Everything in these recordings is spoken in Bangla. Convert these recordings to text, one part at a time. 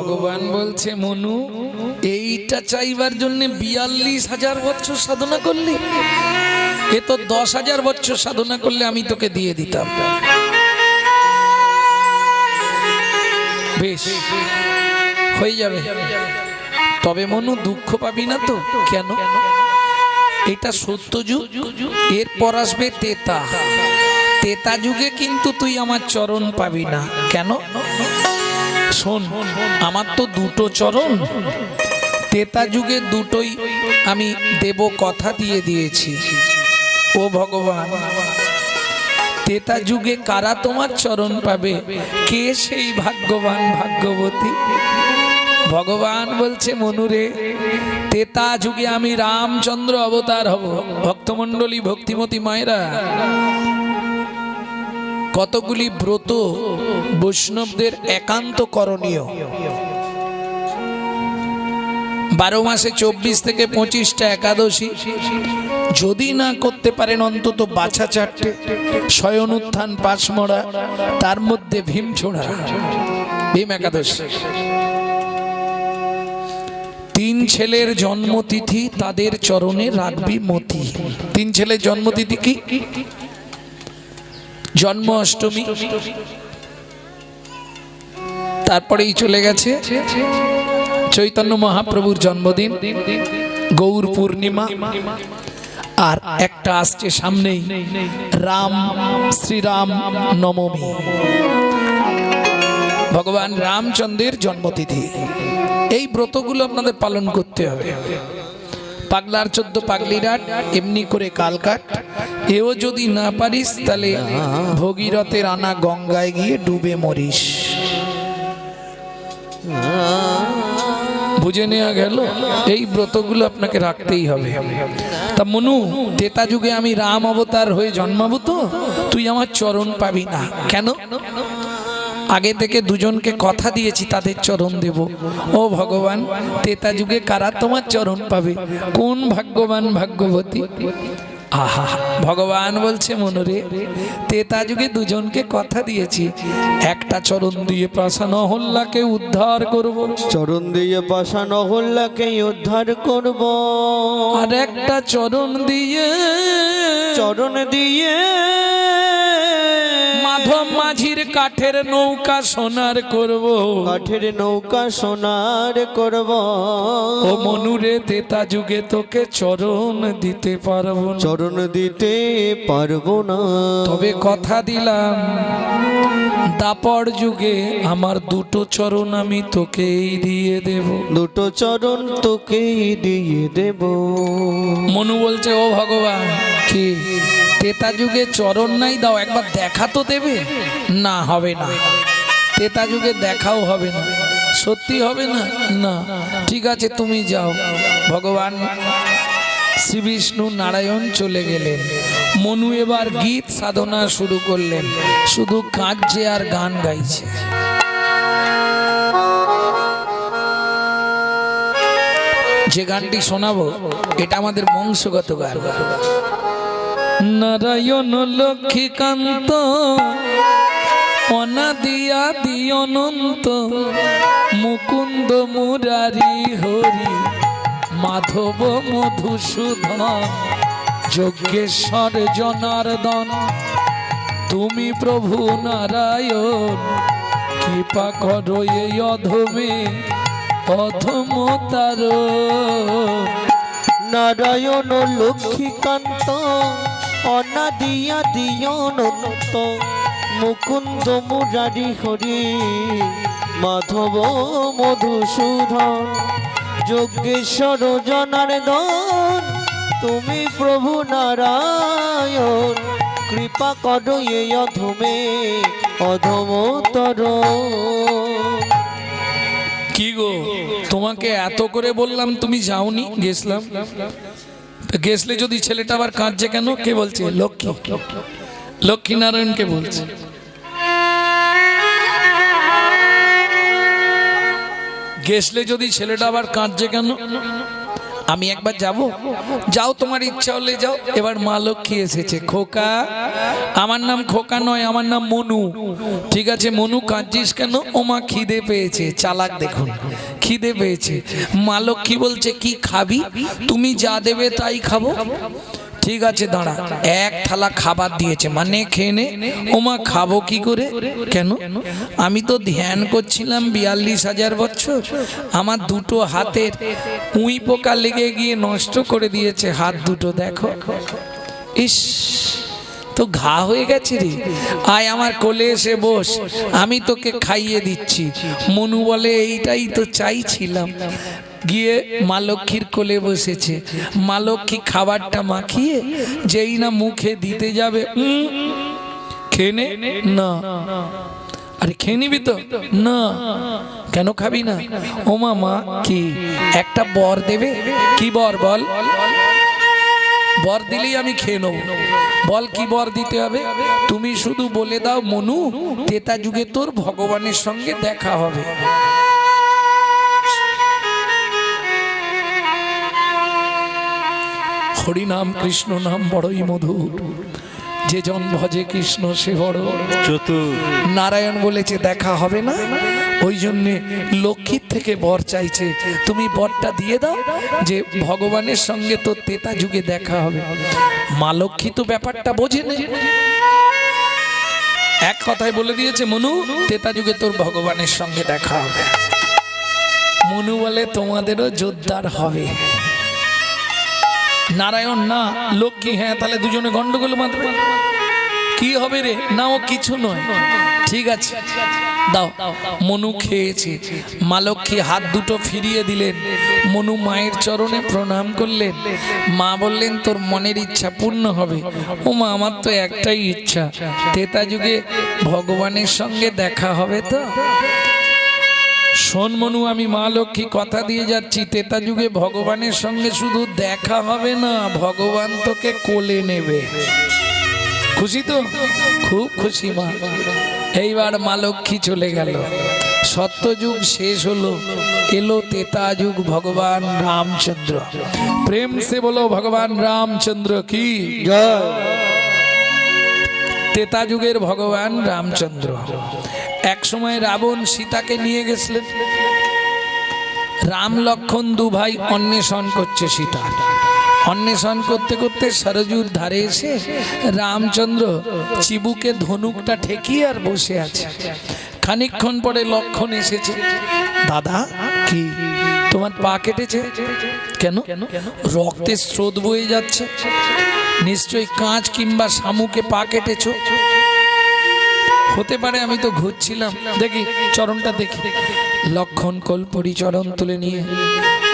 ভগবান বলছে মনু এইটা চাইবার জন্য 42,000 বছর সাধনা করলি, এ তো 10,000 বছর সাধনা করলে আমি তোকে দিয়ে দিতাম। বেশ হয়ে যাবে, তবে মনু দুঃখ পাবি না তো? কেন? এটা সত্য যুগ, এরপর আসবে তেতা। তেতা যুগে কিন্তু তুই আমার চরণ পাবি না। কেন? শোন, আমার তো দুটো চরণ, তেতা যুগে দুটোই আমি দেব, কথা দিয়ে দিয়েছি। ও ভগবান, তেতা যুগে কারা তোমার চরণ পাবে? কে সেই ভাগ্যবান ভাগ্যবতী? ভগবান বলছে মনুরে, তেতা যুগে আমি রামচন্দ্র অবতার হব। ভক্তমণ্ডলী, ভক্তিমতী মায়েরা, কতগুলি ব্রত বৈষ্ণবদের একান্ত করণীয়। 12 মাসে 24 থেকে 25টা একাদশী, যদি না করতে পারেন অন্তত বাছা 4টে, শয়ন উত্থান, পাঁচমরা, তার মধ্যে ভীম ছোড়া, ভীম একাদশী। 3 ছেলের জন্মতিথি, তাদের চরণে রাখবি মতি। 3 ছেলের জন্মতিথি কি? জন্ম অষ্টমী, তারপরেই চলে গেছে চৈতন্য মহাপ্রভুর জন্মদিন, গৌর পূর্ণিমা, আর একটা আসছে সামনেই রাম, শ্রীরাম নবমী, ভগবান রামচন্দ্রের জন্মতিথি। এই ব্রতগুলো আপনাদের পালন করতে হবে। পাগলার 14 পাগলিরাট, এমনি করে কালকাট। এও যদি না পারিস তাহলে ভগীরথের আনা গঙ্গায় গিয়ে ডুবে মরিস। বুঝে নেওয়া গেল? এই ব্রতগুলো আপনাকে রাখতেই হবে। তা মনু, তেতা যুগে আমি রাম অবতার হয়ে জন্মাবো তো তুই আমার চরণ পাবি না। কেন? আগে থেকে দুজনকে কথা দিয়েছি তাদের চরণ দেব। ও ভগবান, তেতা যুগে কারা তোমার চরণ পাবে? কোন ভাগ্যবান ভাগ্যবতী? আহা, ভগবান বলছে মনুরে, তেতা যুগে দুজনকে কথা দিয়েছি, একটা চরণ দিয়ে পাষাণ অহল্যাকে উদ্ধার করব, চরণ দিয়ে পাষাণ অহল্যাকে উদ্ধার করব, আর একটা চরণ দিয়ে মাধব মাঝির কাঠের নৌকা সোনার করব, কাঠের নৌকা সোনার করব। ও মনুরে, তেতা যুগে তোকে চরণ দিতে পারবো না, চরণ দিতে পারবো না, তবে কথা দিলাম দাপর যুগে আমার দুটো চরণ আমি তোকেই দিয়ে দেব, দুটো চরণ তোকেই দিয়ে দেব। মনু বলছে, ও ভগবান, কি তেতা যুগে চরণ নাই, দাও একবার দেখা তো দেবে? না, হবে না, তেতা যুগে দেখাও হবে না। সত্যি হবে না? না, ঠিক আছে তুমি যাও। ভগবান শ্রী বিষ্ণু নারায়ণ চলে গেলেন। মনু এবার গীত সাধনা শুরু করলেন, শুধু কাঁদছে আর গান গাইছে। যে গানটি শোনাবো এটা আমাদের বংশগত গান। নারায়ণ লক্ষ্মীকান্ত অনাদি অনন্ত, মুকুন্দ মুরারি হরি মাধব মধুসূদন, যজ্ঞেশ্বর জনার্দন তুমি প্রভু নারায়ণ, কৃপা করো এই অধমে অধমতার। নারায়ণ লক্ষ্মীকান্ত অনাদি অনন্ত, মুকুন্দ মুরারি হরি মাধব মধুসূদন, যজ্ঞেশ্বর জনার্দন তুমি প্রভু নারায়ণ, কৃপা করো এই অধমে অধমতর। কি গো, তোমাকে এত করে বললাম, তুমি যাওনি? গেছলাম, গেছলে যদি ছেলেটা আবার কাঁদছে কেন? কে বলছে? লক্ষ্মী নারায়ণকে বলছে। গেছলে যদি ছেলেটা আবার কাঁদছে কেন? আমি একবার যাব? যাও, তোমার ইচ্ছা হলে যাও। এবার মা লক্ষ্মী এসেছে। খোকা, আমার নাম খোকা নয়, আমার নাম মনু। ঠিক আছে মনু, কাঁদছিস কেন? ও মা, খিদে পেয়েছে। চালাক দেখুন, খিদে পেয়েছে। মা লক্ষ্মী বলছে কি খাবি? তুমি যা দেবে তাই খাবো। ঠিক আছে দাঁড়া, এক থালা খাবার দিয়েছে, মানে খেয়ে নে। ওমা, খাবো কি করে? কেন? আমি তো ধ্যান করছিলাম 42,000 বছর, আমার দুটো হাতের উই পোকা লেগে গিয়ে নষ্ট করে দিয়েছে হাত দুটো, দেখো। ইস, তো ঘা হয়ে গেছে রে। আয় আমার কোলে এসে বস, আমি তোকে খাইয়ে দিচ্ছি। মনু বলে এইটাই তো চাইছিলাম। গিয়ে মা লক্ষ্মীর কোলে বসেছে। মা লক্ষ্মী খাবারটা মাখিয়ে যেই না মুখে দিতে যাবে, খেয়ে নে। না। আরে খেয়ে নিবি তো? না। কেন খাবি না? ও মা, কি একটা বর দেবে? কি বর বল? বর দিলেই আমি খেয়ে নেব। বল কি বর দিতে হবে? তুমি শুধু বলে দাও মনু, ত্রেতা যুগে তোর ভগবানের সঙ্গে দেখা হবে। হরি নাম কৃষ্ণ নাম বড়ই মধুর, যে জন ভজে কৃষ্ণ সে বড় চতুর। নারায়ণ বলেছে দেখা হবে না, ওই জন্যে লক্ষ্মীর থেকে বর চাইছে। তুমি বরটা দিয়ে দাও যে ভগবানের সঙ্গে তোর ত্রেতা যুগে দেখা হবে। মা লক্ষ্মী তো ব্যাপারটা বোঝে না, এক কথায় বলে দিয়েছে মনু, ত্রেতা যুগে তোর ভগবানের সঙ্গে দেখা হবে। মনু বলে তোমাদেরও জোরদার হবে। নারায়ণ না, লক্ষ্মী হ্যাঁ, তাহলে দুজনে গন্ডগোল বাঁধবে। কি হবে রে? না, ও কিছু নয়। ঠিক আছে দাও। মনু খেয়েছে। মা লক্ষ্মী হাত দুটো ফিরিয়ে দিলেন। মনু মায়ের চরণে প্রণাম করলেন। মা বললেন তোর মনের ইচ্ছা পূর্ণ হবে। ও মা, আমার তো একটাই ইচ্ছা, ত্রেতা যুগে ভগবানের সঙ্গে দেখা হবে। তো শোন মনু, আমি মা লক্ষ্মী কথা দিয়ে যাচ্ছি, ত্রেতা যুগে ভগবানের সঙ্গে শুধু দেখা হবে না, ভগবান তোকে কোলে নেবে। খুশি তো? খুব খুশি মা। এইবার মা লক্ষ্মী চলে গেল। সত্যযুগ শেষ হলো, এলো ত্রেতা যুগ, ভগবান রামচন্দ্র। প্রেম সে বলো ভগবান রামচন্দ্র কি জয়। ত্রেতা যুগের ভগবান রামচন্দ্র। এক সময় রাবণ সীতাকে নিয়ে গেছিলেন। রাম লক্ষণ দু ভাই অন্বেষণ করছে সীতা। অন্বেষণ করতে করতে সরজুর ধারে এসে রামচন্দ্র চিবুকে ধনুকটা ঠেকিয়ে আর বসে আছে। খানিকক্ষণ পরে লক্ষণ এসেছে। দাদা, কি তোমার পা কেটেছে কেন? রক্তের স্রোত বয়ে যাচ্ছে, নিশ্চয়ই কাঁচ কিংবা শামুকে পা কেটেছ। হতে পারে, আমি তো ঘুরছিলাম, দেখি চরণটা দেখি। লক্ষণ কল্পরি চরণ তুলে নিয়ে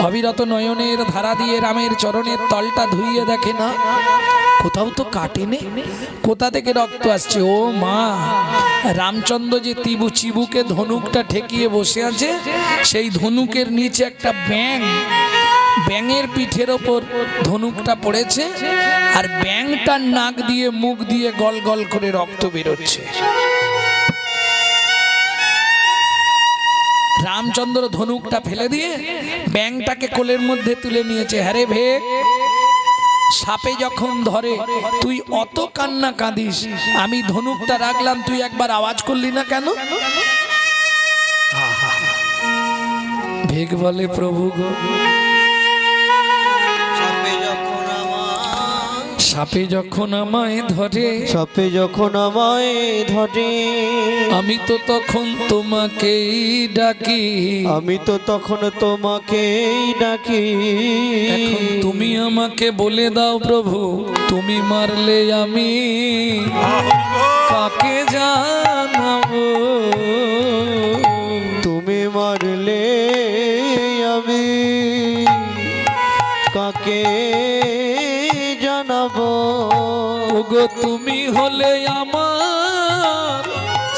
অবিরত নয়নের ধারা দিয়ে রামের চরণের তলটা ধুইয়ে দেখে, না কোথাও তো কাটেনি, কোথা থেকে রক্ত আসছে? ও মা, রামচন্দ্র যে চিবুকে ধনুকটা ঠেকিয়ে বসে আছে, সেই ধনুকের নিচে একটা ব্যাঙ, ব্যাঙের পিঠের ওপর ধনুকটা পড়েছে, আর ব্যাঙটার নাক দিয়ে মুখ দিয়ে গল গল করে রক্ত বেরোচ্ছে। রামচন্দ্র ধনুকটা ফেলে দিয়ে ব্যাঙটাকে কোলের মধ্যে তুলে নিয়েছে। হ্যারে ভেক, সাপে যখন ধরে তুই অত কান্না কাঁদিস, আমি ধনুকটা রাখলাম, তুই একবার আওয়াজ করলি না কেন? ভেক বলে প্রভু গো, সাপে যখন আমায় ধরে, সাপে যখন আমায় ধরে, আমি তো তখন তোমাকেই ডাকি, আমি তো তখন তোমাকেই ডাকি। এখন তুমি আমাকে বলে দাও প্রভু, তুমি মারলে আমি কাকে জানাবো? তুমি মারলে আমি কাকে জানাবো? ওগো তুমি হলে আমার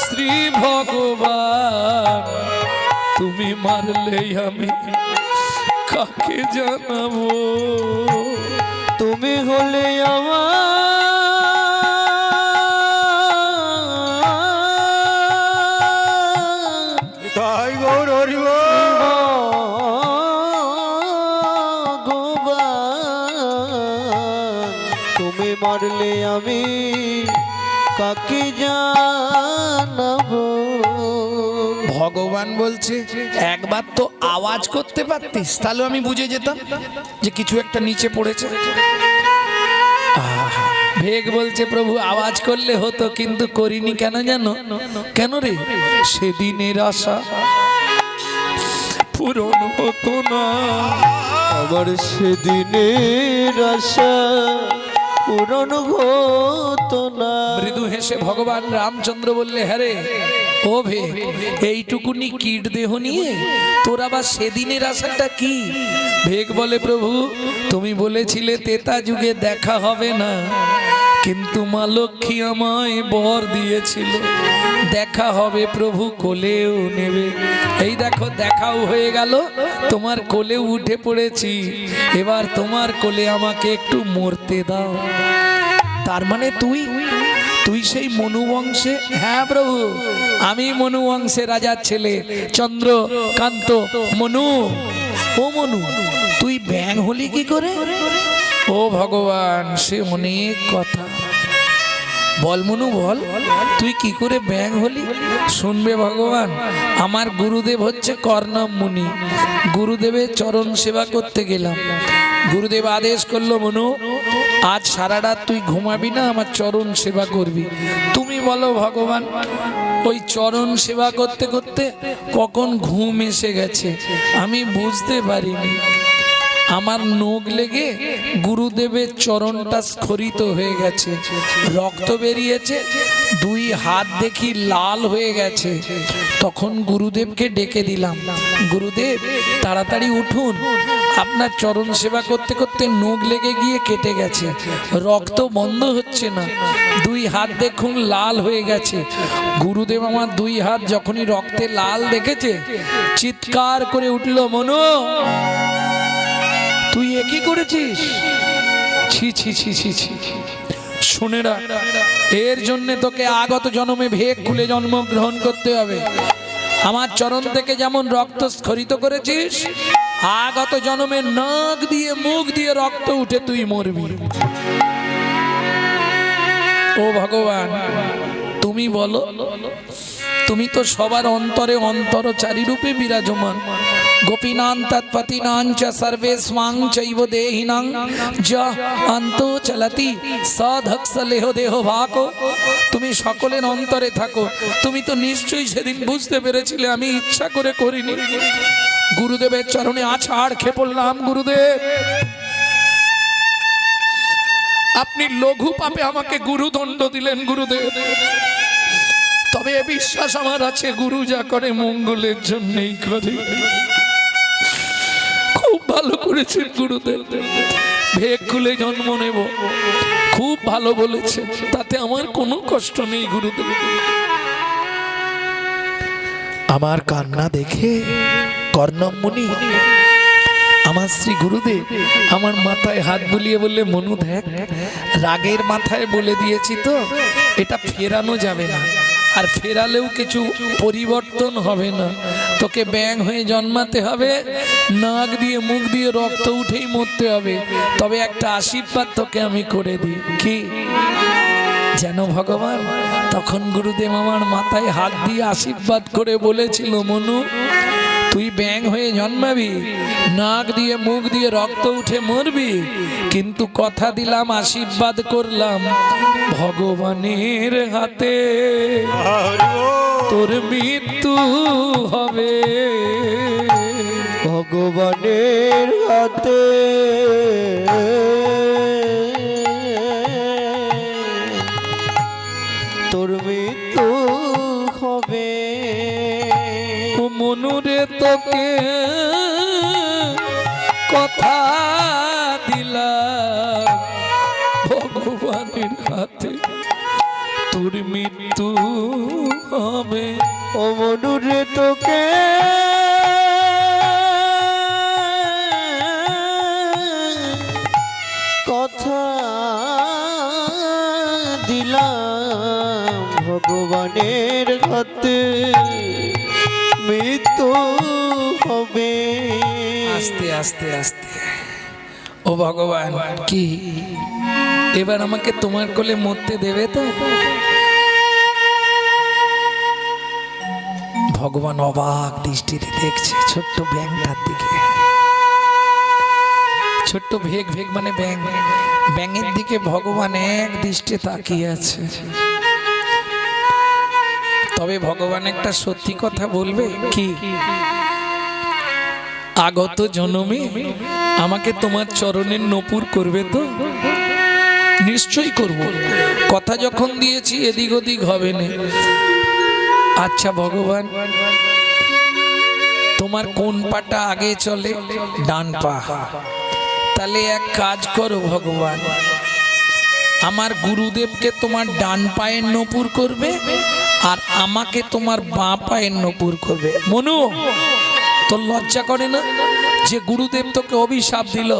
শ্রী ভগবান, তুমি মারলে আমি কাকে জানাবো? তুমি হলে আমার তাই গৌর হরিব ভগবান, মরলে আমি কাকে জানাবো। ভগবান বলছে একবার তো আওয়াজ করতে পারতিস, তাহলে আমি বুঝে যেতাম যে কিছু একটা নিচে পড়েছে। ভেগ বলছে প্রভু আওয়াজ করলে হতো, কিন্তু করিনি কেন জানো? কেন রে? সেদিনের আশা পূরণ হতো না। আমার সেদিনের আশা পূরণ হতো না। মৃদু হেসে ভগবান রামচন্দ্র বললে, হ্যাঁ রে ও ভেগ, এইটুকুনি কীট দেহ নিয়ে তোর আবার সেদিনের আশাটা কি? ভেগ বলে, প্রভু তুমি বলেছিলে তেতা যুগে দেখা হবে না, কিন্তু মা লক্ষ্মী আমায় বর দিয়েছিল দেখা হবে, প্রভু কোলেও নেবে। এই দেখো দেখাও হয়ে গেল, তোমার কোলে উঠে পড়েছি, এবার তোমার কোলে আমাকে একটু মরতে দাও। তার মানে তুই সেই মনু বংশে? হ্যাঁ প্রভু, আমি মনু বংশে রাজার ছেলে চন্দ্রকান্ত মনু। ও মনু, তুই ব্যাং হলি কি করে? ও ভগবান, সে অনেক কথা। বল মনু বল, তুই কি করে ব্যাং হলি? শুনবে ভগবান, আমার গুরুদেব হচ্ছে কর্ণব মুনি। গুরুদেবের চরণ সেবা করতে গেলাম, গুরুদেব আদেশ করলো, মনু আজ সারা রাত তুই ঘুমাবি না, আমার চরণ সেবা করবি। তুমি বলো ভগবান, ওই চরণ সেবা করতে করতে কখন ঘুম এসে গেছে আমি বুঝতে পারিনি। আমার নখ লেগে গুরুদেবের চরণটা স্খলিত হয়ে গেছে, রক্ত বেরিয়েছে, দুই হাত দেখি লাল হয়ে গেছে। তখন গুরুদেবকে ডেকে দিলাম, গুরুদেব তাড়াতাড়ি উঠুন, আপনার চরণ সেবা করতে করতে নখ লেগে গিয়ে কেটে গেছে, রক্ত বন্ধ হচ্ছে না, দুই হাত দেখুন লাল হয়ে গেছে। গুরুদেব আমার দুই হাত যখনই রক্তে লাল দেখেছে, চিৎকার করে উঠল, মনু তুই একই করেছিস? ছি ছি ছি ছি ছি। শুনে রাখ, এর জন্যে তোকে আগত জন্মে ভেগ খুলে জন্মগ্রহণ করতে হবে। আমার চরণ থেকে যেমন রক্ত স্খলিত করেছিস, আগত জন্মে নাক দিয়ে মুখ দিয়ে রক্ত উঠে তুই মরবি। ও ভগবান, তুমি বলো, তুমি তো সবার অন্তরে অন্তরচারী রূপে বিরাজমান। গোপীনাং তৎপতিনাং চ সর্বেস্বাং চৈব দেহিনাং যা অন্ত চলতি সধক্সলেহ দেহ ভাকো। তুমি সকলের অন্তরে থাকো। তুমি তো নিশ্চয়ই সেদিন বুঝতে পেরেছিলে আমি ইচ্ছা করে করিনি। গুরুদেবের চরণে আছাড় খেয়ে পড়লাম, গুরুদেব আপনি লঘু পাপে আমাকে গুরুদণ্ড দিলেন গুরুদেব, তবে এ বিশ্বাস আমার আছে গুরু যা করে মঙ্গলের জন্যই করে। খুব ভালো করেছেন গুরুদেব, ভেগ খুলে জন্ম নেব, খুব ভালো বলেছেন, তাতে আমার কোনো কষ্ট নেই গুরুদেব। আমার কান্না দেখে কর্ণব মুনি, আমার শ্রী গুরুদেব আমার মাথায় হাত বুলিয়ে বললে, মনু দেখ, রাগের মাথায় বলে দিয়েছি তো, এটা ফেরানো যাবে না, আর ফেরালেও কিছু পরিবর্তন হবে না, তোকে ব্যাং হয়ে জন্মাতে হবে, নাক দিয়ে মুখ দিয়ে রক্ত উঠেই মরতে হবে। তবে একটা আশীর্বাদ তোকে আমি করে দিই, কি যেন ভগবান? তখন গুরুদেব আমার মাথায় হাত দিয়ে আশীর্বাদ করে বলেছিল, মনু তুই ব্যাং হয়ে জন্মাবি, নাক দিয়ে মুখ দিয়ে রক্ত উঠে মরবি, কিন্তু কথা দিলাম, আশীর্বাদ করলাম, ভগবানের হাতে তোর মৃত্যু হবে, ভগবানের হাতে তোর মৃত্যু হবে। ও মনুরে তোকে কথা দিলাম, ভগবানের হাতে তোর মৃত্যু হবে। ও মনুরে তোকে কথা দিলাম, ভগবানের হাতে মৃত্যু হবে। আস্তে আস্তে আস্তে ও ভগবান, কি এবার আমাকে তোমার কোলে মরতে দেবে তো? ভগবান অবাক দৃষ্টিতে দেখছে ছোট্ট ব্যাঙটার দিকে। ছোট্ট ভেগ ভেগ মানে ব্যাঙ, ব্যাঙের দিকে ভগবান এক দৃষ্টে তাকিয়ে আছে। তবে ভগবান একটা সত্যি কথা বলবে, কি? আগত জন্মে আমাকে তোমার চরণের নপুর করবে তো? নিশ্চয়ই করব, কথা যখন দিয়েছি এদিক ওদিক হবে না। আচ্ছা ভগবান, তোমার কোন পাটা আগে চলে? ডান পা। তাহলে এক কাজ করো ভগবান, আমার গুরুদেবকে তোমার ডান পায়ের নপুর করবে আর আমাকে তোমার বাঁ পায়ের নপুর করবে। মনু, তোর লজ্জা করে না যে গুরুদেব তোকে অভিশাপ দিল,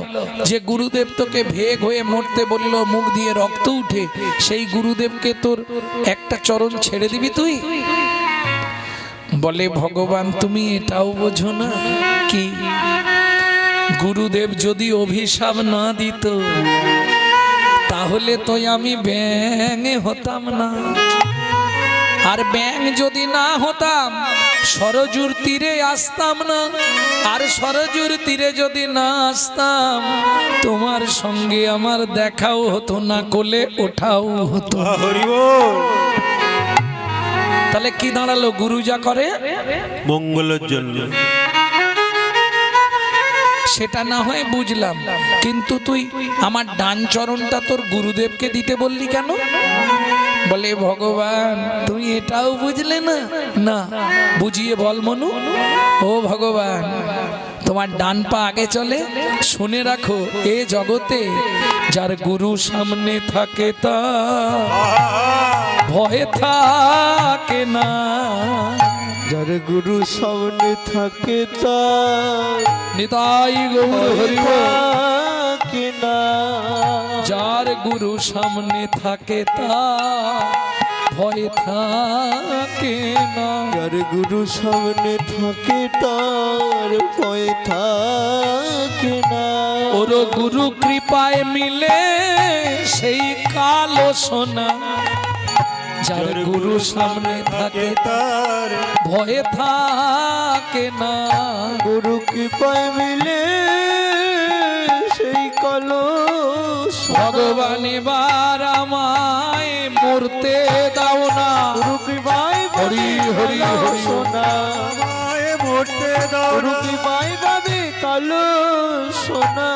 যে গুরুদেব তোকে ভেগ হয়ে মরতে বলল, মুখ দিয়ে রক্ত উঠে, সেই গুরুদেবকে তোর একটা চরণ ছেড়ে দিবি তুই? বলে ভগবান তুমি এটাও বোঝো না কি? গুরুদেব যদি অভিশাপ না দিত তাহলে তো আমি ব্যাঙে হতাম না, আর ব্যাঙ যদি না হতাম সরজুর তীরে আসতাম না, আর সরজুর তীরে যদি না আসতাম তোমার সঙ্গে আমার দেখাও হতো না, কোলে ওঠাও হতো। তাহলে কি দাঁড়ালো? গুরু যা করে মঙ্গলের জন্য। সেটা না হয় বুঝলাম, কিন্তু তুই আমার ডান চরণটা তোর গুরুদেবকে দিতে বললি কেন? বলে ভগবান তুমি এটাও বুঝলে না? না, বুঝিয়ে বল মনু। ও ভগবান, তোমার ডান পা আগে চলে। শুনে রাখো, এ জগতে যার গুরু সামনে থাকে তা ভয় থাকে না, যার গুরু সামনে থাকে তার নিতাই গৌর হরি বল। থাকে না, যার গুরু সামনে থাকে তা ভয় থাকে না, যার গুরু সামনে থাকে তার ভয় থাকে না। ওর গুরু কৃপায় মিলে সেই কালো সোনা, যার গুরু সামনে থাকে তার ভয়ে থাকে না। গুরু কৃপায় মিলে সেই কালো ভগবান এবার আমায় মরতে দাও না। গুরু কৃপায় হরি হরি হরি সোনা মরতে দাও, গুরু কৃপায় পাবে কালো সোনা,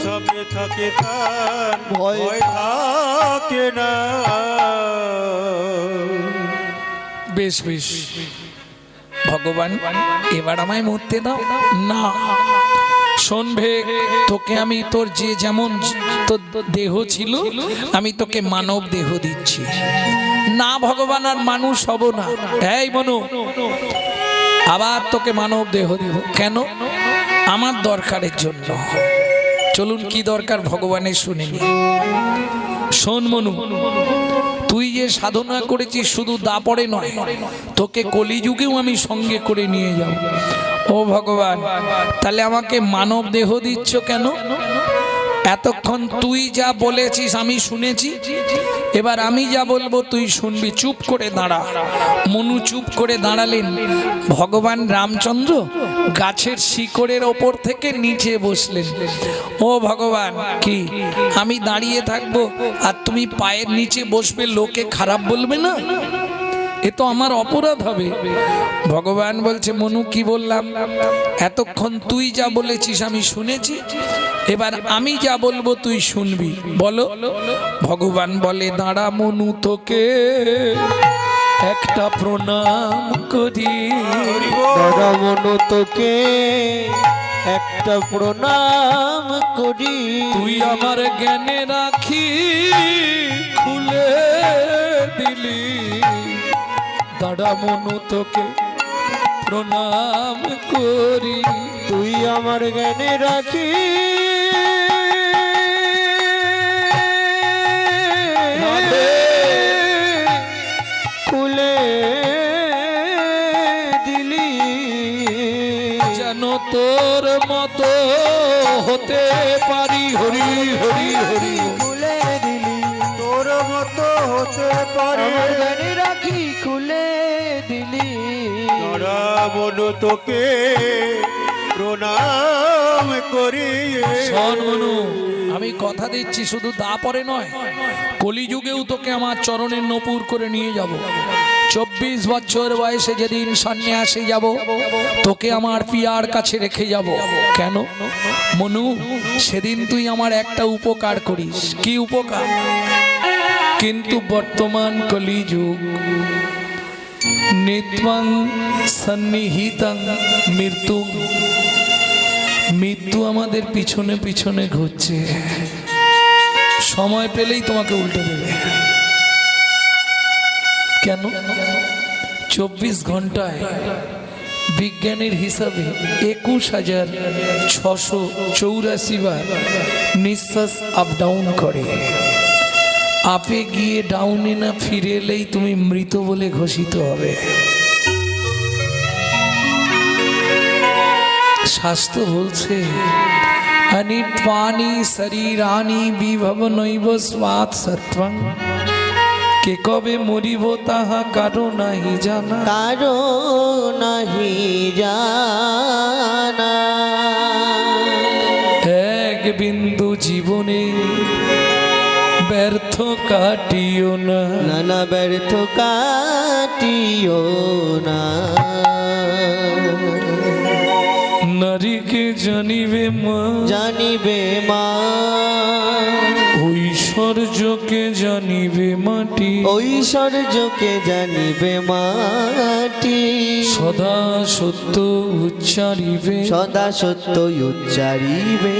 সামনে থাকে তার ভয় থাকে না। বেশ বেশ ভগবান এবার আমায় মরতে দাও না। শোনবে, তোকে আমি তোর যে যেমন তোর দেহ ছিল আমি তোকে মানব দেহ দিচ্ছি না। ভগবান আর মানুষ হব না। এই মনু, আবার তোকে মানব দেহ দেব কেন? আমার দরকারের জন্য। চলুন কি দরকার ভগবানের শুনে নি। শোন মনু, তুই যে সাধনা করেছিস শুধু দাপড়ে নয়, তোকে কলিযুগেও আমি সঙ্গে করে নিয়ে যাব। ও ভগবান, তাহলে আমাকে মানব দেহ দিচ্ছ কেন? এতক্ষণ তুই যা বলেছিস আমি শুনেছি, এবার আমি যা বলবো তুই শুনবি। চুপ করে দাঁড়া। মনু চুপ করে দাঁড়ালেন। ভগবান রামচন্দ্র গাছের শিকড়ের ওপর থেকে নিচে বসলেন। ও ভগবান, কি আমি দাঁড়িয়ে থাকবো আর তুমি পায়ের নিচে বসবে, লোকে খারাপ বলবে না? এ তো আমার অপরাধ হবে। ভগবান বলছে মনু কি বললাম? এতক্ষণ তুই যা বলেছিস আমি শুনেছি, এবার আমি যা বলবো তুই শুনবি। বলো। ভগবান বলে দাঁড়া মনু, তোকে একটা প্রণাম করি। দাঁড়া মনু, তোকে একটা প্রণাম করি। তুই আমার জ্ঞানে রাখি খুলে দিলি। দাঁড়া মনু, তোকে প্রণাম করি। তুই আমার জ্ঞানে রাখি খুলে দিলি। যেন তোর মতো হতে পারি। হরি হরি হরি। খুলে দিলি তোর মতো হতে পারে আমার জ্ঞানী রাখি খুলে দিলি তারা মন তোকে প্রণাম করি। শোন মনু, আমি কথা দিচ্ছি, শুধু দা পরে নয়, কলিযুগেও তোকে আমার চরণের নপুর করে নিয়ে যাব। 24 বছর বয়সে যেদিন সন্ন্যাসে যাব, তোকে আমার পিয়ার কাছে রেখে যাব। কেন মনু? সেদিন তুই আমার একটা উপকার করিস। কি উপকার? কিন্তু বর্তমান কলিযুগ, নিত্যং সন্নিহিতং মৃত্যু, মৃত্যু আমাদের পিছনে পিছনে ঘুরছে। সময় পেলেই তোমাকে উল্টে দেবে। কেন? 24 ঘন্টায় বিজ্ঞানের হিসাবে 21,684 বার নিঃশ্বাস আপ ডাউন করে। আপে গিয়ে ডাউনে না ফিরে এলেই তুমি মৃত বলে ঘোষিত হবে। শাস্ত্র বলছে অনিত্বানি শরীরানি বিভব নৈব স্বাৎ সত্বং, কে কবে মরিব তাহা কারো নাহি জানা। কারো নাহি জানা। এক বিন্দু জীবনে ব্যর্থ কাটিও না। নানা ব্যর্থ কাটিও না। নারীকে জানিবে মা, জানিবে মা ঐশ্বর্যকে জানিবে মাটি। ঐশ্বর্যকে জানিবে মাটি। সদা সত্য উচ্চারিবে, সদা সত্য উচ্চারিবে।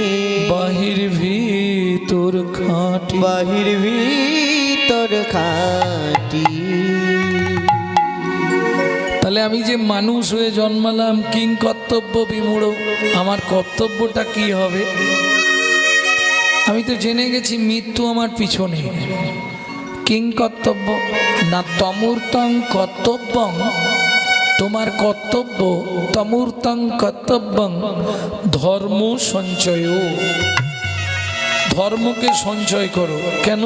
বাহির ভিতর খাঁটি। বাহির ভিতর খাটি। তাহলে আমি যে মানুষ হয়ে জন্মালাম, কিং কর্তব্য বিমূঢ়, আমার কর্তব্যটা কি হবে? আমি তো জেনে গেছি মৃত্যু আমার পিছনে। কিং কর্তব্য না তমূর্তং কর্তব্যং, তোমার কর্তব্য তমূর্তং কর্তব্যং ধর্ম সঞ্চয়। ধর্মকে সঞ্চয় করো। কেন?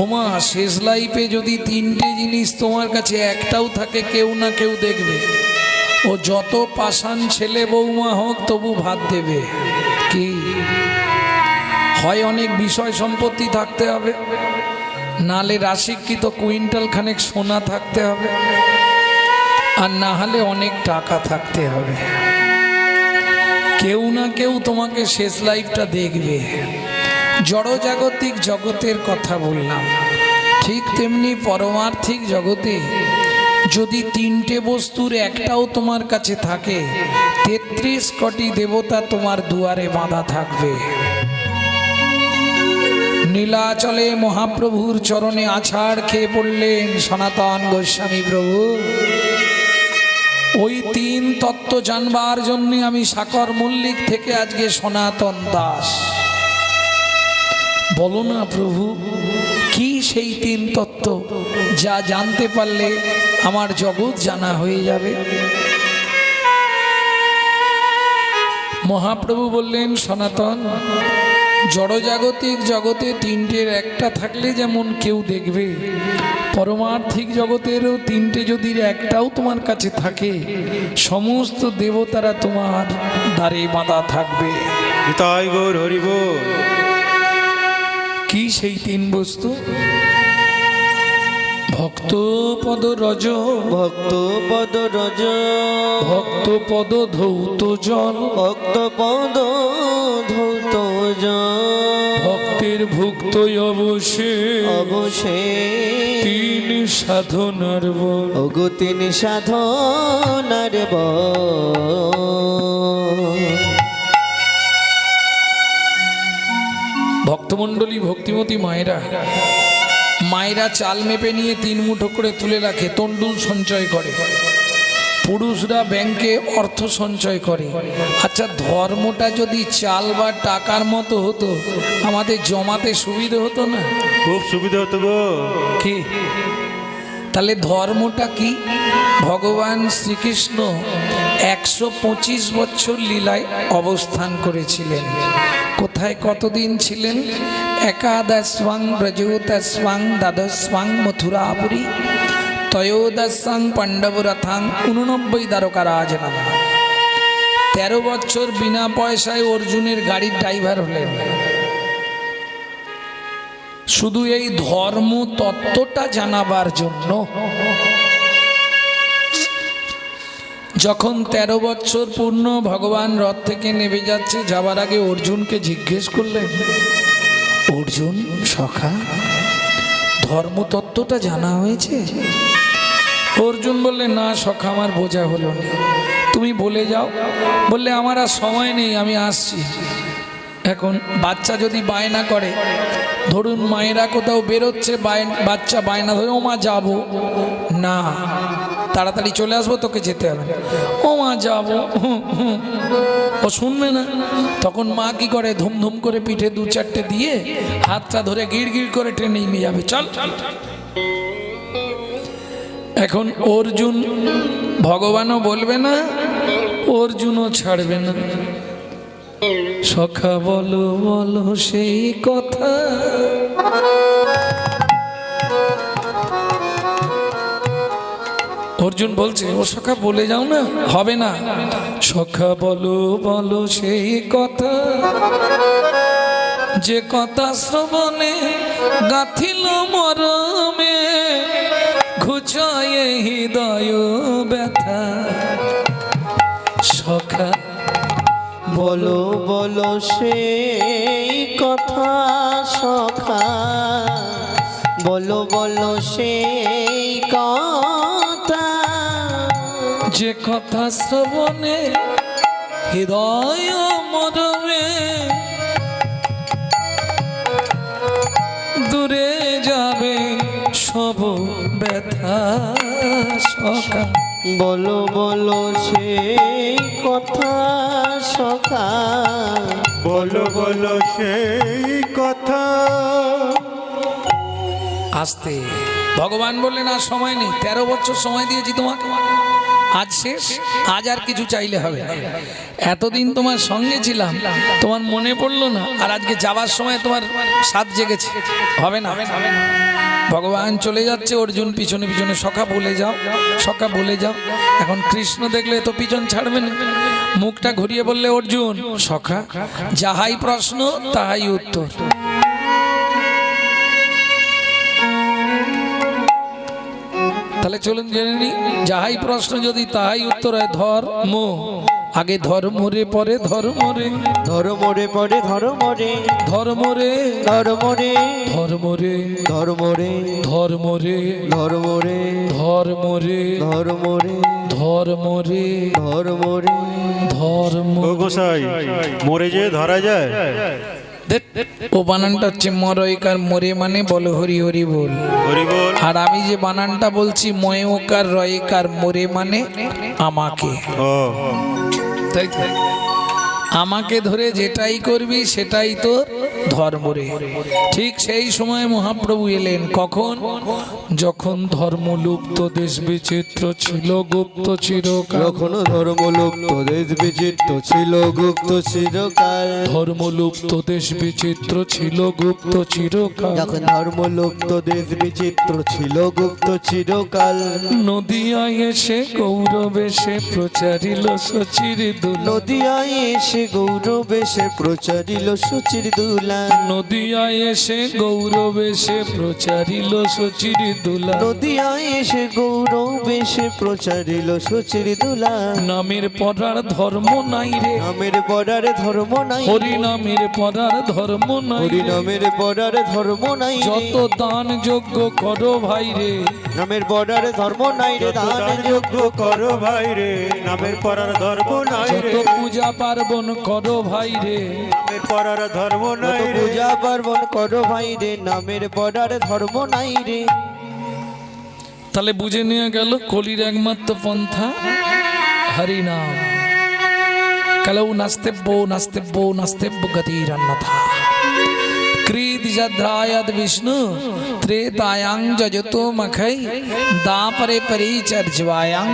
ওমা, শেষ লাইফে যদি 3টে জিনিস তোমার কাছে একটাও থাকে, কেউ না কেউ দেখবে। ও যত পাষাণ ছেলে বৌমা হোক তবু ভাত দেবে। কি হয়? অনেক বিষয় সম্পত্তি থাকতে হবে, নালে রাশিকৃত কুইন্টাল খানেক সোনা থাকতে হবে, আর না হলে অনেক টাকা থাকতে হবে। কেউ না কেউ তোমাকে শেষ লাইফটা দেখবে। জড়জাগতিক জগতের কথা বললাম, ঠিক তেমনি পরমার্থিক জগতে যদি 3টে বস্তুর একটাও তোমার কাছে থাকে, 33 কোটি দেবতা তোমার দুয়ারে বাঁধা থাকবে। নীলাচলে মহাপ্রভুর চরণে আছাড় খেয়ে পড়লেন সনাতন গোস্বামী প্রভু। ওই 3 তত্ত্ব জানবার জন্য আমি সাকর মল্লিক থেকে আজকে সনাতন দাস। বলো না প্রভু, কি সেই 3 তত্ত্ব যা জানতে পারলে আমার জগৎ জানা হয়ে যাবে? মহাপ্রভু বললেন, সনাতন, জড়জাগতিক জগতে 3টের একটা থাকলে যেমন কেউ দেখবে, পরমার্থিক জগতেরও 3টে যদি একটাও তোমার কাছে থাকে, সমস্ত দেবতারা তোমার দ্বারে বাঁধা থাকবে। নিতাই গৌর হরি বল। কি সেই 3 বস্তু? ভক্ত পদ রজ, ভক্ত পদ রজ, ভক্ত পদ ধৌত জল, ভক্ত পদ ধৌত জল, ভক্তের ভুক্ত অবশে অবশে 3 সাধনার বল। ওগো 3 সাধনার বল। ভক্তমণ্ডলী, ভক্তিমতী মায়েরা, মায়েরা চাল মেপে নিয়ে 3 মুঠো করে তুলে রাখে, তন্ডুল সঞ্চয় করে। পুরুষরা ব্যাংকে অর্থ সঞ্চয় করে। আচ্ছা, ধর্মটা যদি চাল বা টাকার মতো হতো, আমাদের জমাতে সুবিধে হতো না? খুব সুবিধা হতো গো। কি? তাহলে ধর্মটা কি? ভগবান শ্রীকৃষ্ণ 125 বছর লীলায় অবস্থান করেছিলেন। কোথায় কতদিন ছিলেন? একাদশং ব্রজোদশং দ্বাদশং মথুরাপুরী ত্রয়োদশং পাণ্ডবরথাং 89 দ্বারকারাজনাম। 13 বছর বিনা পয়সায় অর্জুনের গাড়ির ড্রাইভার হলেন। শুধু এই ধর্ম তত্ত্বটা জানাবার জন্য। যখন 13 বছর পূর্ণ ভগবান রথ থেকে নেমে যাচ্ছে, যাবার আগে অর্জুনকে জিজ্ঞেস করলেন, অর্জুন সখা, ধর্মতত্ত্বটা জানা হয়েছে? অর্জুন বললে, না সখা, আমার বোঝা হলো না, তুমি বলে যাও। বললে, আমার আর সময় নেই, আমি আসছি। এখন বাচ্চা যদি বায়না করে, ধরুন মায়েরা কোথাও বেরোচ্ছে, বাচ্চা বায়না ধরে, ও মা যাবো না, তাড়াতাড়ি চলে আসবো, তোকে যেতে হবে। ও মা যাবো, ও শুনবে না। তখন মা কি করে, ধুমধুম করে পিঠে 2-4টে দিয়ে হাতটা ধরে গিড় গিড় করে টেনে নিয়ে যাবে, চল। এখন অর্জুন, ভগবানও বলবে না, অর্জুনও ছাড়বে না। সখা বলো বলো সেই কথা, অর্জুন বলছে, ও সখা বলে যাও না, হবে না। সখা বলো বলো সেই কথা, যে কথা শ্রবণে গাথিল মরমে, ঘুচায় হৃদয় ব্যথা। সখা বলো বলো সেই কথা সখা, বলো বলো সেই কথা, যে কথা শ্রবণে হৃদয় মরমে, দূরে যাবে সব ব্যথা। সখা বলো বলো সেই কথা সখা, বলো বলো সেই কথা। আসতে ভগবান বললেন, আর সময় নেই, 13 বছর সময় দিয়েছি তোমাকে, আজ শেষ, আজ আর কিছু চাইলে হবে না। এতদিন তোমার সঙ্গে ছিলাম, তোমার মনে পড়লো না, আর আজকে যাবার সময় তোমার সাধ জেগেছে, হবে না। ভগবান চলে যাচ্ছে, অর্জুন পিছনে পিছনে, সখা বলে যাও, সখা বলে যাও। এখন কৃষ্ণ দেখলে তো পিছন ছাড়বে না, মুখটা ঘুরিয়ে বললে, অর্জুন সখা, যাহাই প্রশ্ন তাহাই উত্তর। তাহলে চলুন জেনে নি, যাহাই প্রশ্ন যদি তাহাই উত্তর হয়, ধর্ম আগে ধর্ম রে, পরে ধর্ম রে, ধর্ম রে পরে ধর্ম রে, ধর্ম রে, ধর্ম রে, ধর্ম রে, ধর্ম রে, ধর্ম রে, ধর্ম রে, ধর্ম রে, ধর্ম রে, ধর্ম রে, ধর্ম রে। ধর্ম। ও গোসাই, মরে যে ধরা যায়? ও বানানটা হচ্ছে মরয়কার, মরে মানে বলো হরি হরি বল। হরি বল। আর আমি যে বানানটা বলছি ময়কার রয়কার, মরে মানে আমাকে। ও তাই তো, আমাকে ধরে যেটাই করবি সেটাই তোর ধর্ম রে। ঠিক সেই সময় মহাপ্রভু এলেন, কখন? যখন ধর্মলুপ্ত দেশ বিচিত্র ছিল গুপ্ত চিরকাল। যখন ধর্মলুপ্ত দেশ বিচিত্র ছিল গুপ্ত চিরকাল, ধর্মলুপ্ত দেশ বিচিত্র ছিল গুপ্ত চিরকাল। যখন ধর্মলুপ্ত দেশ বিচিত্র ছিল গুপ্ত চিরকাল, নদিয়ায় এসে গৌরবেশে প্রচারিল সচির দুলা। নদিয়ায় এসে গৌরবেশে প্রচারিল সচির দুলা, নদিয়ায় এসে গৌরবেশে প্রচারিল সচির দুলা। নদিয়ায় এসে গৌরবেশে প্রচারিল সচির দুলা। নামের পড়ার ধর্ম নাই রে, নামের পড়ার ধর্ম নাই, হরি নামের পড়ার ধর্ম নাই হরি রে। নামের পড়ার ধর্ম নাই রে। যত দান যোগ্য করো ভাই রে, নামের পড়ার ধর্ম নাই রে, দান যোগ্য করো ভাই রে, নামের পরার ধর্ম নাই যত রে, পূজা পার্বণ করো ভাই রে। নামের পরার ধর্ম নাই যত রে। পূজা পার্বণ করো ভাই রে, নামের পড়ার ধর্ম নাই রে। তাহলে বুঝে নিয়ে গেল কলির একমাত্র পন্থা হরি নাম। কালো নাস্তেব্য নাস্তেব্য নাস্তেব্য গতির অন্যথা। कृत जध्रायत विष्णु त्रेतायां जजतो मखै दापरे परिचर्जवायां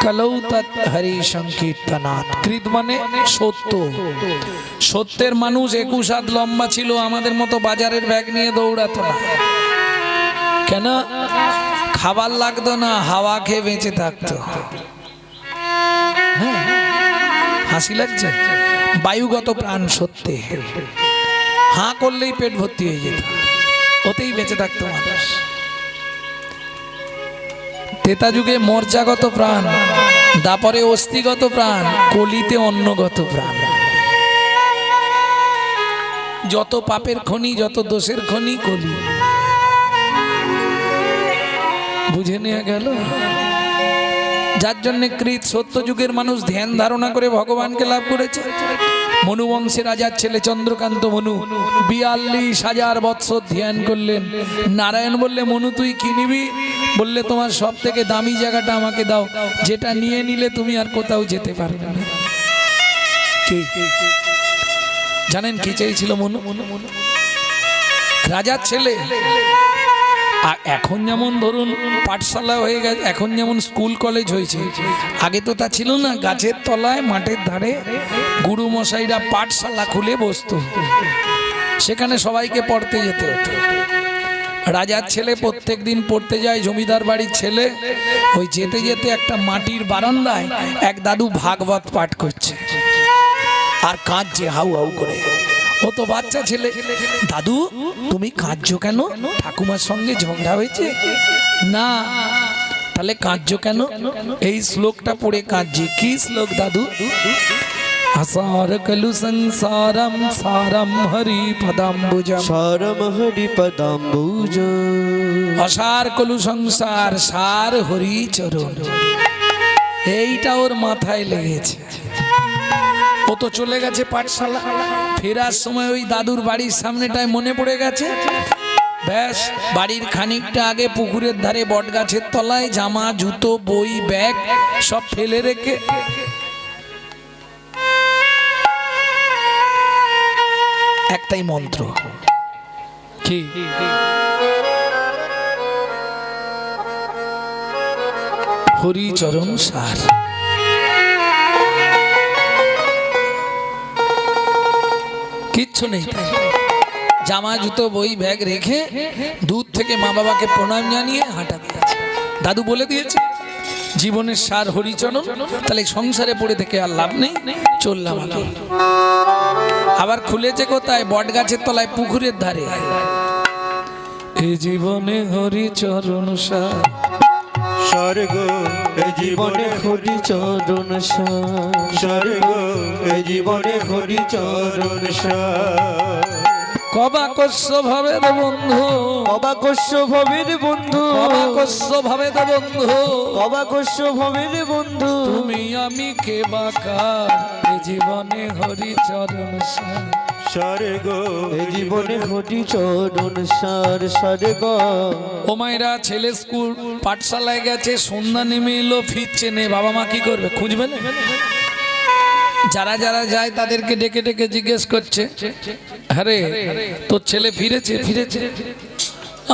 कलौ तत् हरि संकीर्तनात्। कृत মানে সত্য, সত্যের মানুষ 21 হাত লম্বা ছিল, আমাদের মতো বাজারের ব্যাগ নিয়ে দৌড়াতো না। কেন? খাবার লাগতো না, হাওয়া খেয়ে বেঁচে থাকতো। হ্যাঁ, হাসি লাগছে? বায়ুগত প্রাণ সত্যে, হাঁ করলেই পেট ভর্তি হয়ে যেত, ওতেই বেঁচে থাকতো মানুষ। ত্রেতা যুগে মর্যাগত প্রাণ, দাপরে অস্থিগত প্রাণ, কলিতে অন্নগত প্রাণ। যত পাপের খনি, যত দোষের খনি কলি। বুঝে নেওয়া গেল? যার জন্য কৃত সত্য যুগের মানুষ ধ্যান ধারণা করে ভগবানকে লাভ করেছে। মনু বংশের রাজার ছেলে চন্দ্রকান্ত মনু 42,000 বৎসর ধ্যান করলেন। নারায়ণ বললে, মনু তুই কি নিবি? বললে, তোমার সব থেকে দামি জায়গাটা আমাকে দাও, যেটা নিয়ে নিলে তুমি আর কোথাও যেতে পারবে না। কি জানেন কি চেয়েছিল মনু? রাজার ছেলে। আর এখন যেমন ধরুন পাঠশালা হয়ে গেছে, এখন যেমন স্কুল কলেজ হয়েছে, আগে তো তা ছিল না। গাছের তলায় মাঠের ধারে গুরু মশাইরা পাঠশালা খুলে বসতো, সেখানে সবাইকে পড়তে যেতে হতো। রাজার ছেলে প্রত্যেক দিন পড়তে যায়, জমিদার বাড়ির ছেলে। ওই যেতে যেতে একটা মাটির বারান্দায় এক দাদু ভাগবত পাঠ করছে আর কাঁদছে হাউ হাউ করে। ও তো বাচ্চা ছেলে। দাদু তুমি কাঁদছো কেন? ঠাকুমার সঙ্গে ঝগড়া হয়েছে? না। তাহলে কাঁদছো কেন? এই শ্লোকটা পড়ে কাঁদছি। কি শ্লোক দাদু? আসার কলু সংসারম সারম হরি পদাম্বুজম, সারম হরি পদাম্বুজ, অসার কলু সংসার সার হরি চরণ। এইটা ওর মাথায় লেগেছে। ও তো চলে গেছে পাঠশালা, ফেরার সময় ওই দাদুর বাড়ির সামনেটায় মনে পড়ে গেছে। ব্যাস, বাড়ির খানিকটা আগে পুকুরের ধারে বট গাছের তলায় জামা জুতো বই ব্যাগ সব ফেলে রেখে একটাই মন্ত্র। কি? হরিচরণ সার। কিচ্ছু নেই, জামা জুতো বই ব্যাগ রেখে দূর থেকে মা বাবাকে প্রণাম জানিয়ে হাঁটা দিয়েছে। দাদু বলে দিয়েছে জীবনের সার হরিচরণ, তাহলে সংসারে পড়ে থেকে আর লাভ নেই, চললাম। আবার খুলেছে কোথায়? বট গাছের তলায় পুকুরের ধারে। এই জীবনে হরিচরণ সার, স্বর্গ এই জীবনে হরিচরণ সার, স্বর্গ এই জীবনে হরিচরণ সার। কবাকস্য ভবেদ বন্ধু, অবাকস্য ভবের বন্ধু, কবাকস্য ভবেদ বন্ধু, অবাকস্য ভবের বন্ধু, তুমি আমি কে বাকার, এ জীবনে হরিচরণ সার। স্বর্গ এই জীবনে হরিচরণ সার, স্বর্গ। ও মায়েরা, ছেলে স্কুল পাঠশালায় গেছে, সন্ধ্যা নেমে এলো, ফিরছে নে, বাবা মা কি করবে? খুঁজবে না? যারা যারা যায় তাদেরকে ডেকে ডেকে জিজ্ঞেস করছে, আরে তোর ছেলে ফিরেছে? ফিরেছে।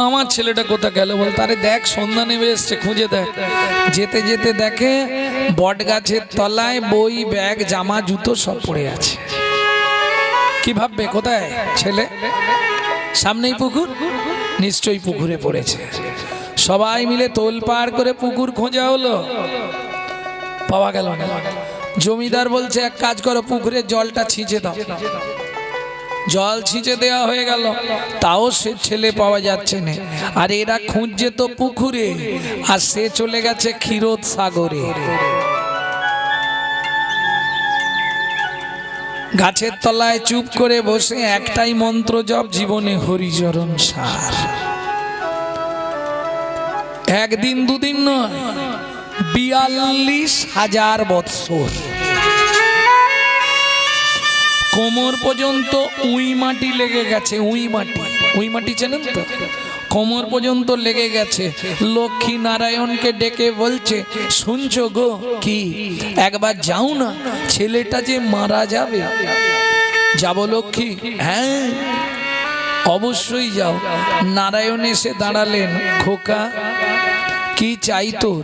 আমার ছেলেটা কোথা গেল? বল, তারে দেখ সন্ধ্যা নেমে এসছে, খুঁজে দেখ। যেতে যেতে দেখে বট গাছের তলায় বই ব্যাগ জামা জুতো সব পড়ে আছে। কি ভাববে কোথায় ছেলে? সামনেই পুকুর, নিশ্চয়ই পুকুরে পড়েছে। সবাই মিলে তোলপাড় করে পুকুর খোঁজা হলো, পাওয়া গেল না। জমিদার বলছে এক কাজ করো, পুকুরের জলটা ছিঁচে দাও। জল ছিঁচে দেওয়া হয়ে গেল, তাও সে ছেলে পাওয়া যাচ্ছে না। আর এরা খুঁজছে তো পুকুরে, আর সে চলে গেছে ক্ষীরোদ সাগরে। গাছের তলায় চুপ করে বসে একটাই মন্ত্র জপ, জীবনে হরিচরণ সার। একদিন দুদিন নয়, 42,000 বৎসর। কোমর পর্যন্ত উই মাটি লেগে গেছে। উই মাটি, উই মাটি চেনেন তো? কোমর পর্যন্ত লেগে গেছে। লক্ষ্মী নারায়ণকে ডেকে বলছে, শুনছো গো? কি? একবার যাও না, ছেলেটা যে মারা যাবে। যাবো লক্ষ্মী? হ্যাঁ। অবশ্যই যাও। নারায়ণ এসে দাঁড়ালেন, খোকা কি চাই তোর?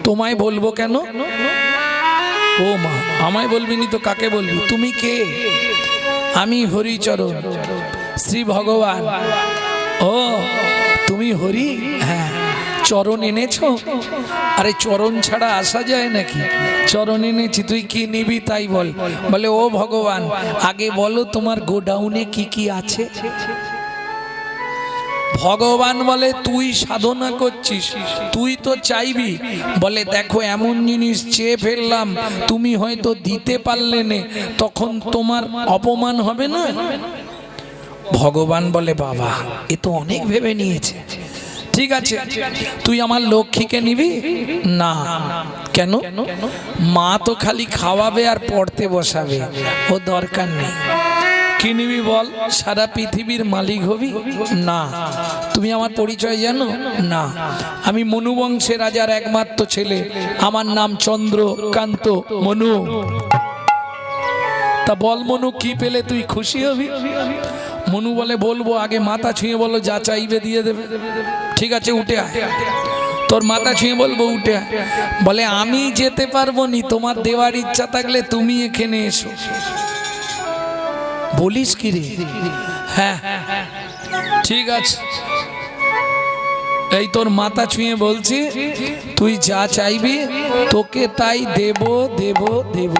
তোমায় বলবো কেন? ও মা, আমায় বলবিনি তো কাকে বলবি? তুমি কে? আমি হরিচরণ, শ্রী ভগবান। ও তুমি হরি? হ্যাঁ। চরণ এনেছো? আরে চরণ ছাড়া আসা যায় নাকি? চরণ এনেছি, তুই কি নিবি তাই বল। বলে ও ভগবান, আগে বলো তোমার গোডাউনে কি কি আছে। ভগবান বলে তুই সাধনা করছিস, তুই তো চাইবি। বলে দেখো এমন জিনিস চেয়ে ফেললাম, তুমি হয়তো দিতে পারলে না, তখন তোমার অপমান হবে না? ভগবান বলে বাবা, এ তো অনেক ভেবে নিয়েছে। ঠিক আছে, তুই আমার লক্ষ্মীকে নিবি না? কেন? মা তো খালি খাওয়াবে আর পড়তে বসাবে, ও দরকার নেই। কি নিবি বল? সারা পৃথিবীর মালিক হবি? না। তুমি আমার পরিচয় জানো? না। আমি মনু বংশের রাজার একমাত্র ছেলে, আমার নাম চন্দ্রকান্ত মনু। তা বল মনু, কি পেলে তুই খুশি হবি? মনু বলে বলবো, আগে মাথা ছুঁয়ে বলো, যা চাইবে দিয়ে দেবে। ঠিক আছে, উঠে আয়। তোর মাথা ছুঁয়ে বলবো, উঠে আয়। বলে আমি যেতে পারবো নি, তোমার দেওয়ার ইচ্ছা থাকলে তুমি এখানে এসো। বলিস কি রে? হ্যাঁ ঠিক আছে, এই তোর মাথা ছুঁয়ে বলছি, তুই যা চাইবি তোকে তাই দেব দেব দেব।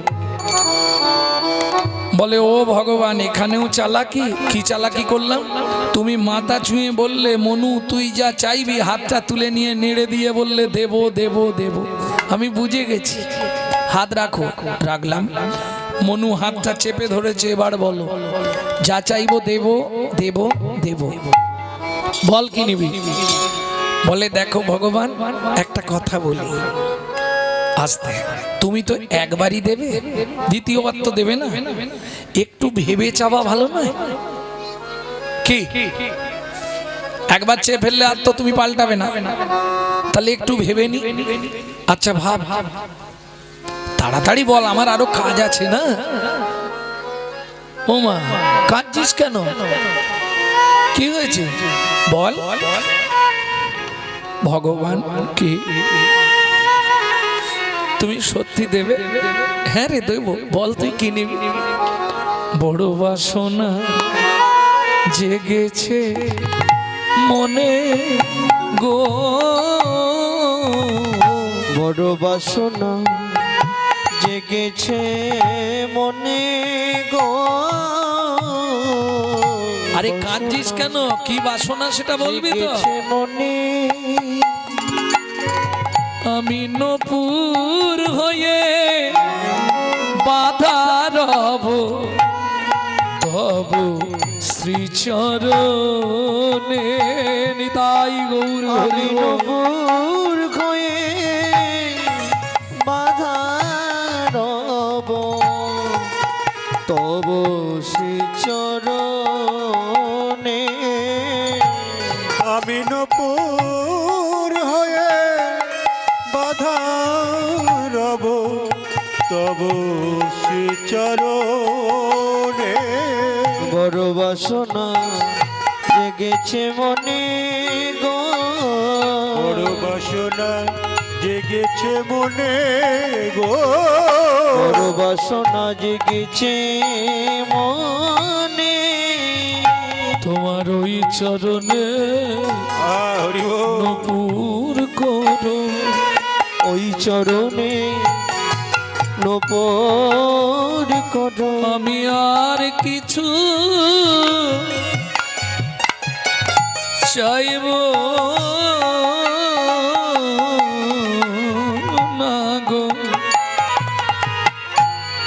বলে ও ভগবান, এখানেও চালাকি? কি চালাকি করলাম? তুমি মাথা ছুঁয়ে বললে মনু তুই যা চাইবি, হাতটা তুলে নিয়ে নেড়ে দিয়ে বললে দেব দেব দেব। আমি বুঝে গেছি, হাত রাখো। রাখলাম। মনু হাতটা চেপে ধরেছে, এবার বলো যা চাইবো দেব দেব দেব। বল কি নিবি? বলে দেখো ভগবান, একটা কথা বলি, আস্তে, তুমি তো একবারই দেবে, দ্বিতীয়বার তো দেবে না। একটু ভেবে চাওয়া ভালো নয় কি? একবার চেয়ে ফেললে আর তো তুমি পাল্টাবে না, তাহলে একটু ভেবে নি। আচ্ছা ভাব, তাড়াতাড়ি বল, আমার আরো কাজ আছে না। ও মা, কাঁদছিস কেন? কি হয়েছে বল। ভগবান কি তুমি সত্যি দেবে? হ্যাঁ রে দেব, বল তুই কি নিবি? বড় বাসনা জেগেছে মনে গো, বড় বাসনা জেগেছে মনে গো। আরে কাঁদছিস কেন? কি বাসনা সেটা বলবি তো। মনে আমি নপুর হয়ে বাধা রব তব শ্রীচরণে, নিতাই গৌর হরি। নপুর হয়ে বাধা রব তব শ্রীচরণে। আমি নপুর হয়ে বাধা রব তব শ্রীচরণে। বড় বাসনা জেগেছে মনে গো, বড় বাসনা জেগেছে মনে গো, বড় বাসনা জেগেছে মনে। তোমার ওই চরণে হরি বল। নপুর করো, ওই চরণে নপুর করো। আমি আর কিছু চাইব না গো,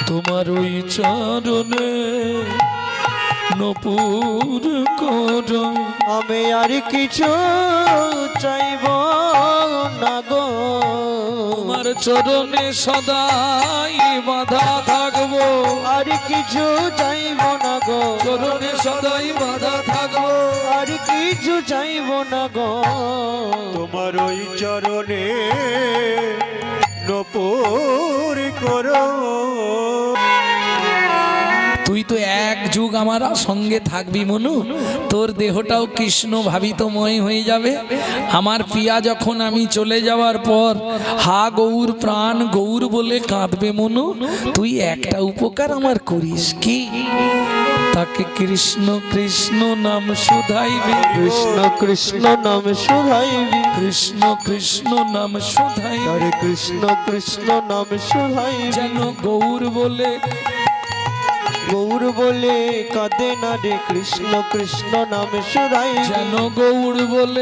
তোমার ওই চরণে নপুর করো। আমি আর কিছু চাইব না গো, তোমার চরণে সদাই বাধা থাকবো। আর কিছু চাইব না গো, চরণে সদাই বাধা থাকবো। আর কিছু চাইব না গো। তোমার ওই চরণে নপুর করো। তুই তো এক যুগ আমার সঙ্গে থাকবি মনু, তোর দেহটাও কৃষ্ণ ভাবিতময় হয়ে যাবে। আমার প্রিয়া যখন আমি চলে যাওয়ার পর হা গৌর প্রাণ গৌর বলে কাঁদবে মনু, তুই একটা উপকার আমার করিস। কি? তাকে কৃষ্ণ কৃষ্ণ নাম শুধাইবি, কৃষ্ণ কৃষ্ণ নাম শুধাইবি, কৃষ্ণ কৃষ্ণ নাম শুধাইবি, হরে কৃষ্ণ কৃষ্ণ নাম শুধাইবি, যেন গৌর বলে গৌর বলে কাঁদে না রে, কৃষ্ণ কৃষ্ণ নাম শুধাইবি, যেন গৌর বলে